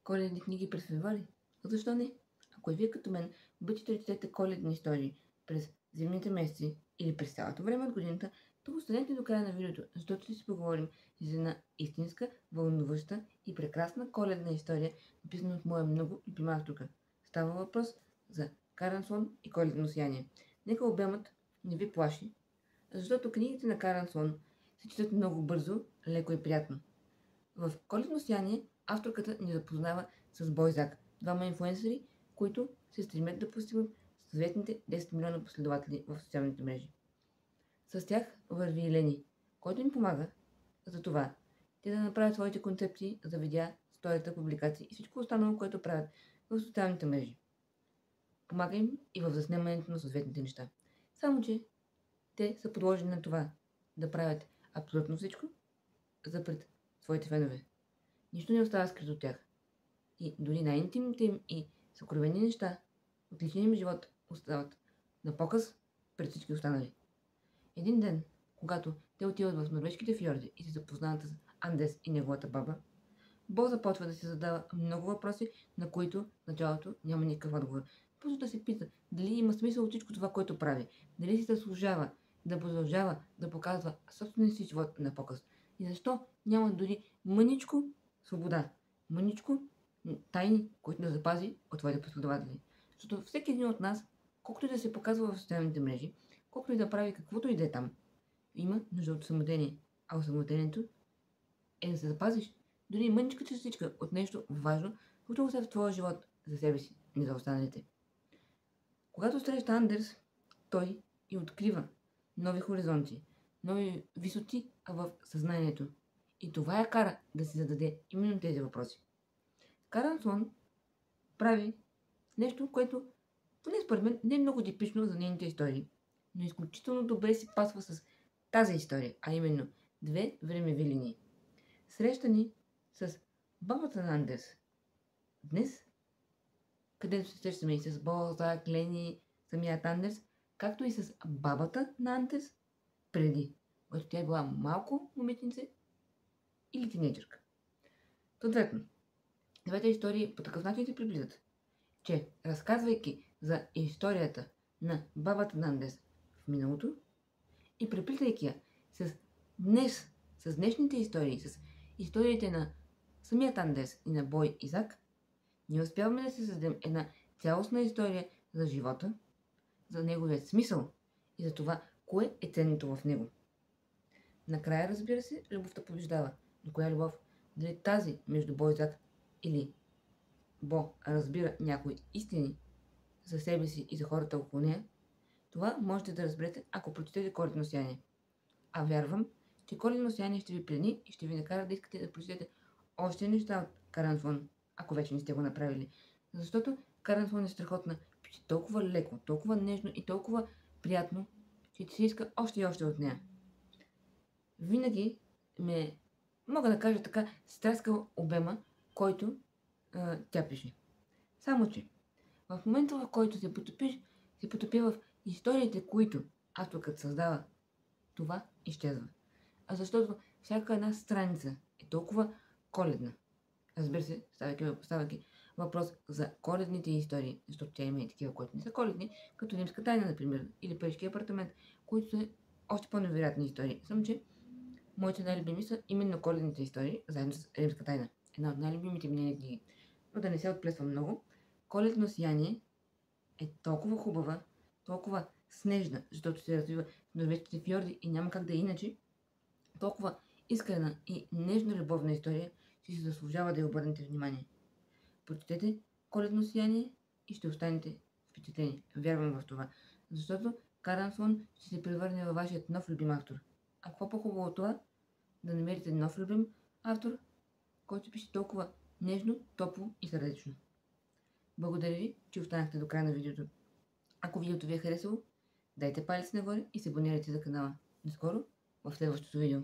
коледни книги през февруари? Защо не? Ако и вие като мен обичате да четете коледни истории през зимните месеци или през цялото време от годината, то останете до края на видеото, защото ще си поговорим за една истинска, вълнуваща и прекрасна коледна история, написана от моя много любима авторка. Става въпрос за Карен Слон и коледно сияние. Нека обемът не ви плаши, защото книгите на Карен Слон се четат много бързо, леко и приятно. В коледно сияние авторката ни запознава с Бойзак, двама инфлуенсъри, които се стремят да постигнат съответните 10 милиона последователи в социалните мрежи. С тях върви и Лени, който им помага за това те да направят своите концепции за видеа, сторията, публикации и всичко останало, което правят в социалните мрежи. Помага им и в заснемането на съответните неща. Само че те са подложени на това да правят абсолютно всичко за пред своите фенове. Нищо не остава скрито от тях. И дори най-интимните им и съкровени неща от личния им живот остават на показ пред всички останали. Един ден, когато те отиват в норвежките фьорди и се запознават с Андес и неговата баба, Бо започва да се задава много въпроси, на които в началото няма никакъв отговор. Просто да се пита дали има смисъл от всичко това, което прави, дали си заслужава да продължава да показва собствения си живот на показ и защо няма дори мъничко свобода, мъничко тайни, които да запази от твоите последователи. Защото всеки един от нас, колкото и да се показва в социалните мрежи, колкото и да прави каквото и да е там, има нужда от самотение. А осамотението е да се запазиш дори мъничка частичка от нещо важно, което оставя в твоя живот за себе си, не за останалите. Когато среща Андерс, той и открива нови хоризонти, нови висоти в съзнанието. И това я кара да си зададе именно тези въпроси. Карен Слон прави нещо, което поне според мен не е много типично за нейните истории, но изключително добре си пасва с тази история, а именно две времеви линии. Среща ни с бабата на Андерс днес, където се срещаме и с Бойзак, Лени, самият Андерс, както и с бабата на Андерс преди, когато тя е била малко момиченце или тинейджърка. Съответно, двете истории по такъв начин се приблизат, че разказвайки за историята на бабата на Андерс в миналото и преплитайки я с днес, с днешните истории, с историите на самият Андерс и на Бой и Зак, ние успяваме да се създадем една цялостна история за живота, за неговия смисъл и за това, кое е ценното в него. Накрая, разбира се, любовта побеждава. Но коя любов? Дали тази между Бо и Зак или Бо разбира някои истини за себе си и за хората около нея, това можете да разберете, ако прочетете Коледно сияние. А вярвам, че Коледно сияние ще ви плени и ще ви накара да искате да прочетете още неща от Карен Слон, ако вече не сте го направили. Защото Карен Слон е страхотна, пише толкова леко, толкова нежно и толкова приятно, че ти се иска още и още от нея. Винаги мога да кажа така, стряскал обема, който тя пише. Само че, в момента, в който се потопи в историите, които авторката създава, това изчезва. А защото всяка една страница е толкова коледна. Разбира се, ставайки въпрос за коледните истории, защото тя има и такива, които не са коледни, като Римска тайна, например, или Парижки апартамент, които са още по-невероятни истории. Само че моите най-любими са именно коледните истории, заедно с Римска тайна. Една от най-любимите ми нейни книги. Но да не се отплесвам много, Коледно сияние е толкова хубава, толкова снежна, защото се развива в норвежките фьорди и няма как да е иначе, толкова искрена и нежна любовна история, че си заслужава да я обърнете внимание. Прочетете Коледно сияние и ще останете впечатлени. Вярвам в това. Защото Карен Слон ще се превърне във вашият нов любим автор. А какво по-хубаво от това? Да намерите нов любим автор, който пише толкова нежно, топло и сърдечно. Благодаря ви, че останахте до края на видеото. Ако видеото ви е харесало, дайте палец нагоре и се абонирайте за канала. До скоро в следващото видео.